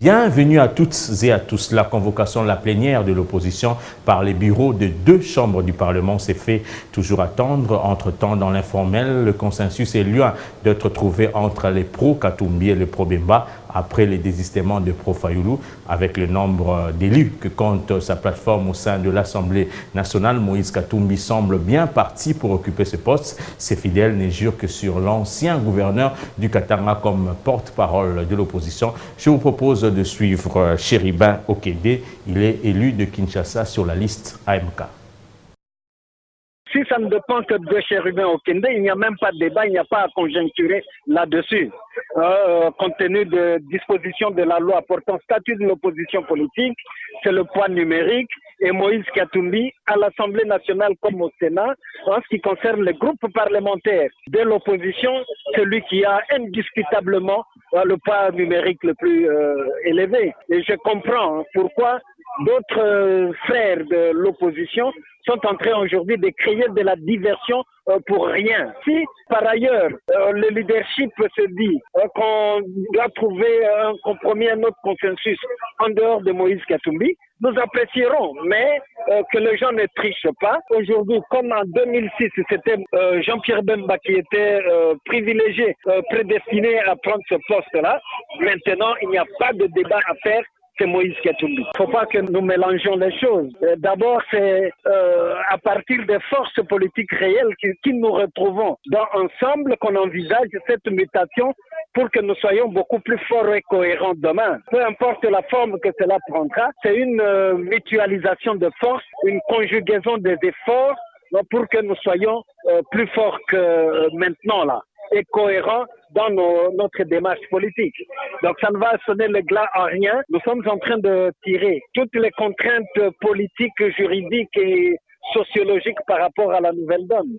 Bienvenue à toutes et à tous. La convocation de la plénière de l'opposition par les bureaux de 2 chambres du Parlement s'est fait toujours attendre. Entre-temps, dans l'informel, le consensus est loin d'être trouvé entre les pro-Katumbi et les pro-Bemba après les désistements de pro-Fayoulou. Avec le nombre d'élus que compte sa plateforme au sein de l'Assemblée nationale, Moïse Katumbi semble bien parti pour occuper ce poste. Ses fidèles ne jurent que sur l'ancien gouverneur du Katanga comme porte-parole de l'opposition. Je vous propose de suivre Chéribin Okede. Il est élu de Kinshasa sur la liste AMK. Si ça ne dépend que de Chéribin Okende, il n'y a même pas de débat, il n'y a pas à conjoncturer là-dessus. Compte tenu de dispositions de la loi portant statut de l'opposition politique, c'est le poids numérique. Et Moïse Katumbi, à l'Assemblée nationale comme au Sénat, en ce qui concerne les groupes parlementaires de l'opposition, celui qui a indiscutablement le poids numérique le plus élevé. Et je comprends pourquoi d'autres frères de l'opposition sont en train aujourd'hui de créer de la diversion pour rien. Si, par ailleurs, le leadership se dit qu'on doit trouver un compromis, un autre consensus en dehors de Moïse Katumbi, nous apprécierons, mais que les gens ne trichent pas. Aujourd'hui, comme en 2006, c'était Jean-Pierre Bemba qui était privilégié, prédestiné à prendre ce poste-là, maintenant, il n'y a pas de débat à faire. C'est Moïse Katumbi. Il ne faut pas que nous mélangeons les choses. D'abord, c'est à partir des forces politiques réelles qui nous retrouvons ensemble qu'on envisage cette mutation pour que nous soyons beaucoup plus forts et cohérents demain. Peu importe la forme que cela prendra, c'est une mutualisation de forces, une conjugaison des efforts pour que nous soyons plus forts que maintenant là et cohérents dans notre démarche politique. Donc ça ne va sonner le glas à rien. Nous sommes en train de tirer toutes les contraintes politiques, juridiques et sociologiques par rapport à la nouvelle donne.